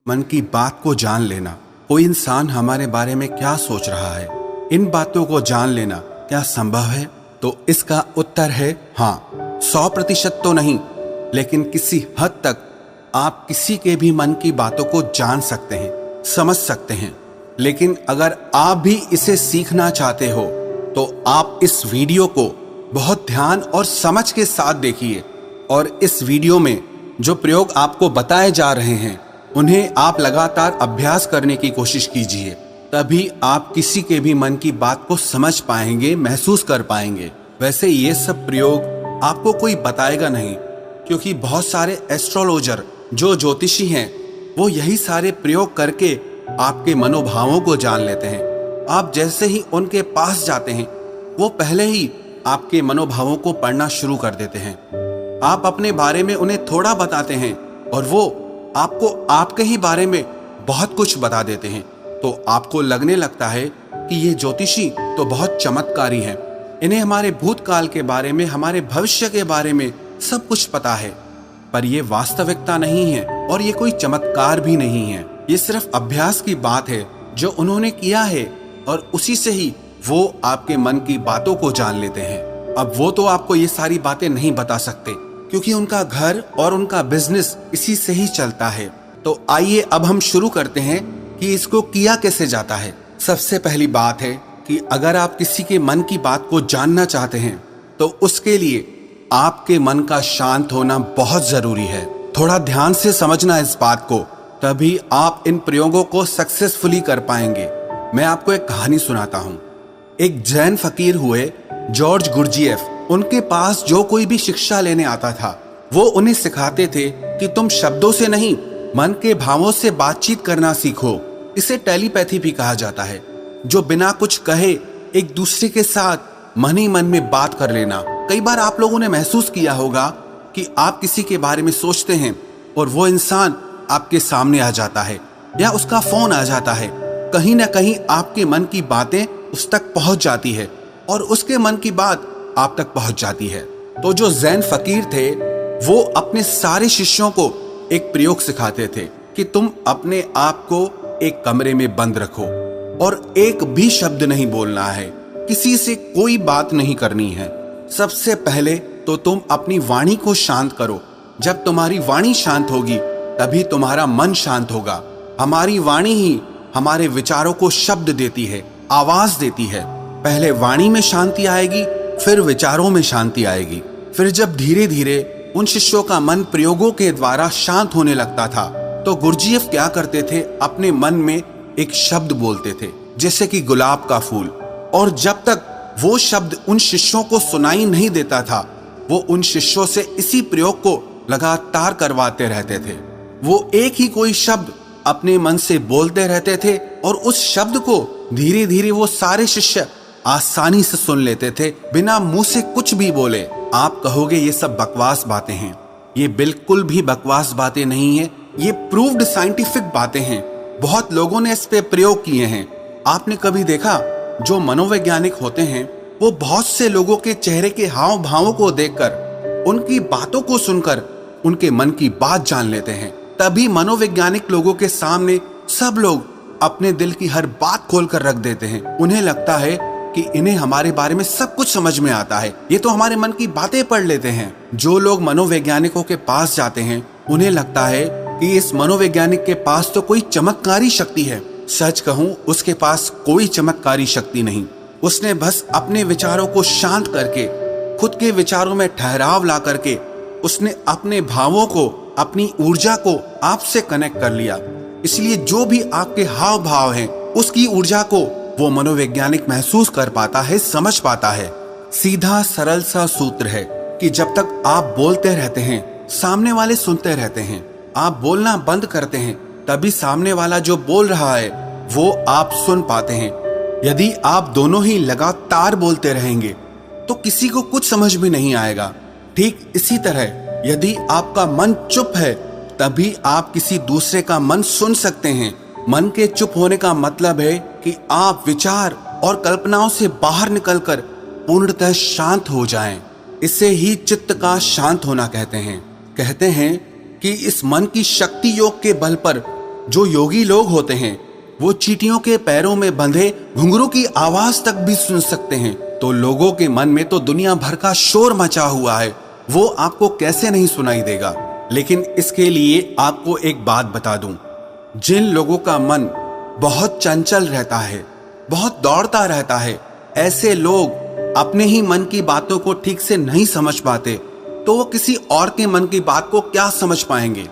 मन की बात को जान लेना। कोई इंसान हमारे बारे में क्या सोच रहा है, इन बातों को जान लेना क्या संभव है? तो इसका उत्तर है हाँ। 100% तो नहीं, लेकिन किसी हद तक आप किसी के भी मन की बातों को जान सकते हैं, समझ सकते हैं। लेकिन अगर आप भी इसे सीखना चाहते हो तो आप इस वीडियो को बहुत ध्यान और समझ के साथ देखिए, और इस वीडियो में जो प्रयोग आपको बताए जा रहे हैं उन्हें आप लगातार अभ्यास करने की कोशिश कीजिए। तभी आप किसी के भी मन की बात को समझ पाएंगे, महसूस कर पाएंगे। वैसे ये सब प्रयोग आपको कोई बताएगा नहीं, क्योंकि बहुत सारे एस्ट्रोलॉजर जो ज्योतिषी हैं वो यही सारे प्रयोग करके आपके मनोभावों को जान लेते हैं। आप जैसे ही उनके पास जाते हैं वो पहले ही आपके मनोभावों को पढ़ना शुरू कर देते हैं। आप अपने बारे में उन्हें थोड़ा बताते हैं और वो आपको आपके ही बारे में बहुत कुछ बता देते हैं। तो आपको लगने लगता है कि ये ज्योतिषी तो बहुत चमत्कारी हैं, इन्हें हमारे भूतकाल के बारे में, हमारे भविष्य के बारे में सब कुछ पता है। पर ये वास्तविकता नहीं है और ये कोई चमत्कार भी नहीं है। ये सिर्फ अभ्यास की बात है जो उन्होंने किया है, और उसी से ही वो आपके मन की बातों को जान लेते हैं। अब वो तो आपको ये सारी बातें नहीं बता सकते, क्योंकि उनका घर और उनका बिजनेस इसी से ही चलता है। तो आइए अब हम शुरू करते हैं कि इसको किया कैसे जाता है। सबसे पहली बात है कि अगर आप किसी के मन की बात को जानना चाहते हैं तो उसके लिए आपके मन का शांत होना बहुत जरूरी है। थोड़ा ध्यान से समझना इस बात को, तभी आप इन प्रयोगों को सक्सेसफुली कर पाएंगे। मैं आपको एक कहानी सुनाता हूँ। एक जैन फकीर हुए जॉर्ज गुरजिएफ। उनके पास जो कोई भी शिक्षा लेने आता था वो उन्हें सिखाते थे कि तुम शब्दों से नहीं, मन के भावों से बातचीत करना सीखो। इसे टेलीपैथी भी कहा जाता है, जो बिना कुछ कहे एक दूसरे के साथ मन ही मन में बात कर लेना। कई बार आप लोगों ने महसूस किया होगा कि आप किसी के बारे में सोचते हैं और वो इंसान आपके सामने आ जाता है या उसका फोन आ जाता है। कहीं ना कहीं आपके मन की बातें उस तक पहुंच जाती है और उसके मन की बात आप तक पहुंच जाती है। तो जो जैन फकीर थे वो अपने सारे शिष्यों को एक प्रयोग सिखाते थे कि तुम अपने आप को एक कमरे में बंद रखो और एक भी शब्द नहीं बोलना है, किसी से कोई बात नहीं करनी है। सबसे पहले तो तुम अपनी वाणी को शांत करो। जब तुम्हारी वाणी शांत होगी तभी तुम्हारा मन शांत होगा। हमारी वाणी ही हमारे विचारों को शब्द देती है, आवाज देती है। पहले वाणी में शांति आएगी, फिर विचारों में शांति आएगी। फिर जब धीरे धीरे उन शिष्यों का मन प्रयोगों के द्वारा शांत होने लगता था तो गुरजिएफ क्या करते थे, अपने मन में एक शब्द बोलते थे, जैसे कि गुलाब का फूल। और जब तक वो शब्द उन शिष्यों को सुनाई नहीं देता था वो उन शिष्यों से इसी प्रयोग को लगातार करवाते रहते थे। वो एक ही कोई शब्द अपने मन से बोलते रहते थे और उस शब्द को धीरे धीरे वो सारे शिष्य आसानी से सुन लेते थे, बिना मुंह से कुछ भी बोले। आप कहोगे ये सब बकवास बातें हैं। ये बिल्कुल भी बकवास बातें नहीं है, ये प्रूव्ड साइंटिफिक बातें हैं। बहुत लोगों ने इस पे प्रयोग किए हैं। आपने कभी देखा, जो मनोवैज्ञानिक होते हैं वो बहुत से लोगों के चेहरे के हाव भावों को देखकर, उनकी बातों को सुनकर उनके मन की बात जान लेते हैं। तभी मनोवैज्ञानिक लोगों के सामने सब लोग अपने दिल की हर बात खोलकर रख देते हैं। उन्हें लगता है कि इन्हें हमारे बारे में सब कुछ समझ में आता है, ये तो हमारे मन की बातें पढ़ लेते हैं। जो लोग मनोवैज्ञानिकों के पास जाते हैं उन्हें लगता है कि इस मनोवैज्ञानिक के पास तो कोई चमत्कारी शक्ति है। सच कहूं, उसके पास कोई चमत्कारी शक्ति नहीं। उसने बस अपने विचारों को शांत करके, खुद के विचारों में ठहराव ला करके, उसने अपने भावों को, अपनी ऊर्जा को आपसे कनेक्ट कर लिया। इसलिए जो भी आपके हाव भाव हैं उसकी ऊर्जा को वो मनोवैज्ञानिक महसूस कर पाता है, समझ पाता है। सीधा सरल सा सूत्र है कि जब तक आप बोलते रहते हैं सामने वाले सुनते रहते हैं। आप बोलना बंद करते हैं तभी सामने वाला जो बोल रहा है वो आप सुन पाते हैं। यदि आप दोनों ही लगातार बोलते रहेंगे तो किसी को कुछ समझ में नहीं आएगा। ठीक इसी तरह यदि आपका मन चुप है तभी आप किसी दूसरे का मन सुन सकते हैं। मन के चुप होने का मतलब है कि आप विचार और कल्पनाओं से बाहर निकलकर पूर्णतः शांत हो जाएं। इसे ही चित्त का शांत होना कहते हैं। कहते हैं कि इस मन की शक्ति योग के बल पर जो योगी लोग होते हैं वो चींटियों के पैरों में बंधे घुंघरू की आवाज तक भी सुन सकते हैं, तो लोगों के मन में तो दुनिया भर का शोर मचा हुआ है, वो आपको कैसे नहीं सुनाई देगा। लेकिन इसके लिए आपको एक बात बता दूं, जिन लोगों का मन बहुत चंचल रहता है, बहुत दौड़ता रहता है, ऐसे लोग अपने ही मन की बातों को ठीक से नहीं समझ पाते, तो वो किसी और के मन की बात को क्या समझ पाएंगे।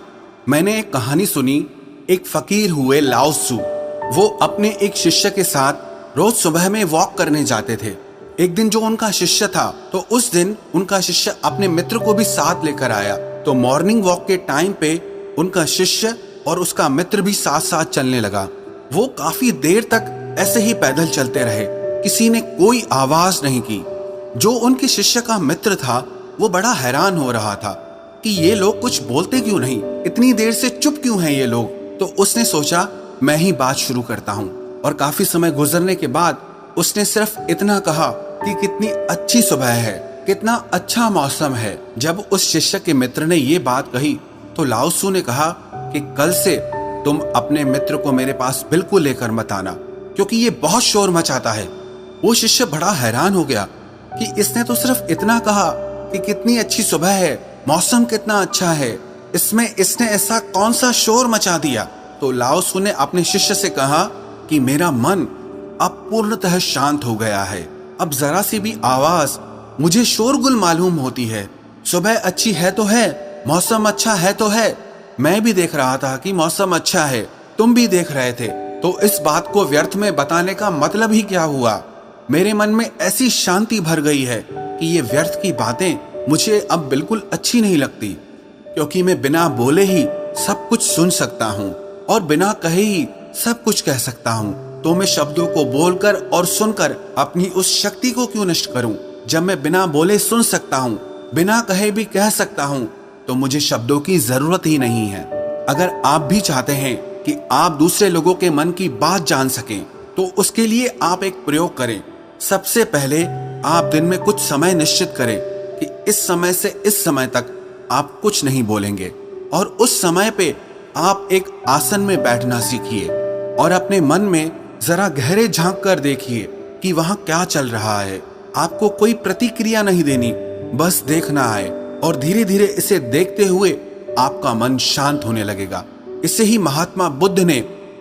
मैंने एक कहानी सुनी, एक फकीर हुए लाओ त्सु, वो अपने एक शिष्य के साथ रोज सुबह में वॉक करने जाते थे। एक दिन जो उनका शिष्य था, तो उस दिन उनका शिष्य अपने मित्र को भी साथ लेकर आया। तो मॉर्निंग वॉक के टाइम पे उनका शिष्य और उसका मित्र भी साथ साथ चलने लगा। वो काफी देर तक ऐसे ही पैदल चलते रहे, किसी ने कोई आवाज नहीं की। जो उनके शिष्य का मित्र था वो बड़ा हैरान हो रहा था कि ये लोग कुछ बोलते क्यों नहीं, इतनी देर से चुप क्यों हैं ये लोग। तो उसने सोचा मैं ही बात शुरू करता हूँ, और काफी समय गुजरने के बाद उसने सिर्फ इतना कहा कि कितनी अच्छी सुबह है, कितना अच्छा मौसम है। जब उस शिष्य के मित्र ने ये बात कही तो लाओ त्सु ने कहा कि कल से तुम अपने मित्र को मेरे पास बिल्कुल लेकर मत आना, क्योंकि ये बहुत शोर मचाता है। वो शिष्य बड़ा हैरान हो गया कि इसने तो सिर्फ इतना कहा कि कितनी अच्छी सुबह है, मौसम कितना अच्छा है, इसमें इसने ऐसा कौन सा शोर मचा दिया। तो लाओ त्सु ने अपने शिष्य से कहा कि मेरा मन अब पूर्णतः शांत हो गया है, अब जरा सी भी आवाज मुझे शोरगुल मालूम होती है। सुबह अच्छी है तो है, मौसम अच्छा है तो है, मैं भी देख रहा था कि मौसम अच्छा है, तुम भी देख रहे थे, तो इस बात को व्यर्थ में बताने का मतलब ही क्या हुआ। मेरे मन में ऐसी शांति भर गई है कि ये व्यर्थ की बातें मुझे अब बिल्कुल अच्छी नहीं लगती, क्योंकि मैं बिना बोले ही सब कुछ सुन सकता हूँ और बिना कहे ही सब कुछ कह सकता हूँ। तो मैं शब्दों को बोलकर और सुनकर अपनी उस शक्ति को क्यों नष्ट करूं। जब मैं बिना बोले सुन सकता हूँ, बिना कहे भी कह सकता हूँ, तो मुझे शब्दों की जरूरत ही नहीं है। अगर आप भी चाहते हैं कि आप दूसरे लोगों के मन की बात जान सकें, तो उसके लिए आप एक प्रयोग करें। सबसे पहले आप दिन में कुछ समय निश्चित करें कि इस समय से इस समय तक आप कुछ नहीं बोलेंगे, और उस समय पे आप एक आसन में बैठना सीखिए और अपने मन में जरा गहरे झांक कर देखिए कि वहां क्या चल रहा है। आपको कोई प्रतिक्रिया नहीं देनी, बस देखना है, और धीरे धीरे इसे देखते हुए आपका मन शांत होने लगेगा। इसे ही महात्मा बुद्ध ने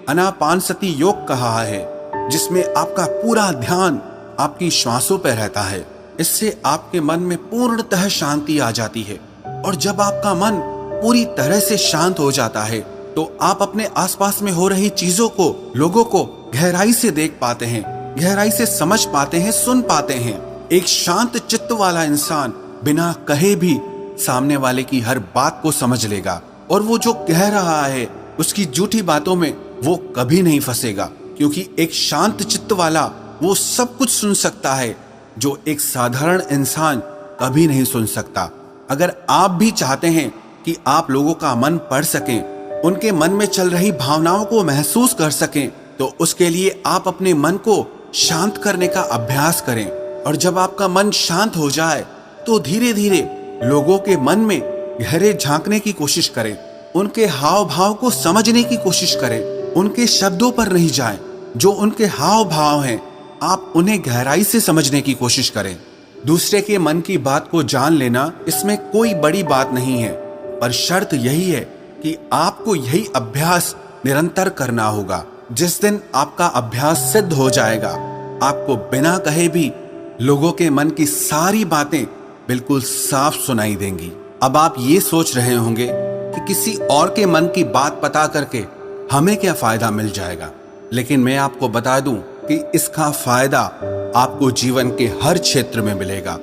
आनापानसति योग कहा है, जिसमें आपका पूरा ध्यान आपकी श्वासों पर रहता है। इससे आपके मन में पूर्णतः शांति आ जाती है, और जब आपका मन पूरी तरह से शांत हो जाता है तो आप अपने आसपास में हो रही चीजों को, लोगों को गहराई से देख पाते हैं, गहराई से समझ पाते हैं, सुन पाते हैं। एक शांत चित्त वाला इंसान बिना कहे भी सामने वाले की हर बात को समझ लेगा, और वो जो कह रहा है उसकी झूठी बातों में वो कभी नहीं फंसेगा, क्योंकि एक शांत चित्त वाला वो सब कुछ सुन सकता है जो एक साधारण इंसान कभी नहीं सुन सकता। अगर आप भी चाहते हैं कि आप लोगों का मन पढ़ सकें, उनके मन में चल रही भावनाओं को महसूस कर सकें, तो उसके लिए आप अपने मन को शांत करने का अभ्यास करें। और जब आपका मन शांत हो जाए तो धीरे धीरे लोगों के मन में गहरे झांकने की कोशिश करें, उनके हाव भाव को समझने की कोशिश करें, उनके शब्दों पर नहीं जाएं, जो उनके हाव भाव हैं आप उन्हें गहराई से समझने की कोशिश करें। दूसरे के मन की बात को जान लेना, इसमें कोई बड़ी बात नहीं है, पर शर्त यही है कि आपको यही अभ्यास निरंतर करना होगा। जिस दिन आपका अभ्यास सिद्ध हो जाएगा, आपको बिना कहे भी लोगों के मन की सारी बातें बिल्कुल साफ सुनाई देंगी। अब आप ये सोच रहे होंगे कि किसी और के मन की बात पता करके हमें क्या फायदा मिल जाएगा, लेकिन मैं आपको बता दूं कि इसका फायदा आपको जीवन के हर क्षेत्र में मिलेगा।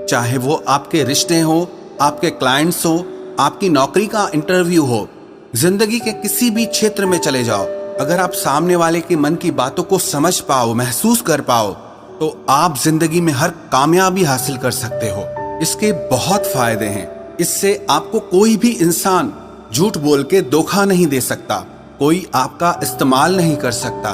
चाहे वो आपके रिश्ते हो, आपके क्लाइंट्स हो, आपकी नौकरी का इंटरव्यू हो, जिंदगी के किसी भी क्षेत्र में चले जाओ, अगर आप सामने वाले के मन की बातों को समझ पाओ, महसूस कर पाओ, तो आप जिंदगी में हर कामयाबी हासिल कर सकते हो। इसके बहुत फायदे हैं। इससे आपको कोई भी इंसान झूठ बोल के धोखा नहीं दे सकता, कोई आपका इस्तेमाल नहीं कर सकता,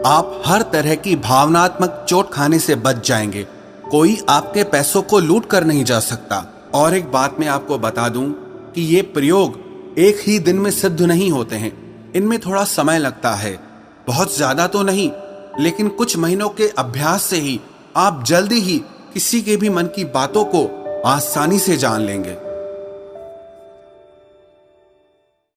आप हर तरह की भावनात्मक चोट खाने से बच जाएंगे, कोई आपके पैसों को लूट कर नहीं जा सकता। और एक बात मैं आपको बता दूं कि ये प्रयोग एक ही दिन में सिद्ध नहीं होते हैं, इनमें थोड़ा समय लगता है, बहुत ज्यादा तो नहीं, लेकिन कुछ महीनों के अभ्यास से ही आप जल्दी ही किसी के भी मन की बातों को आसानी से जान लेंगे।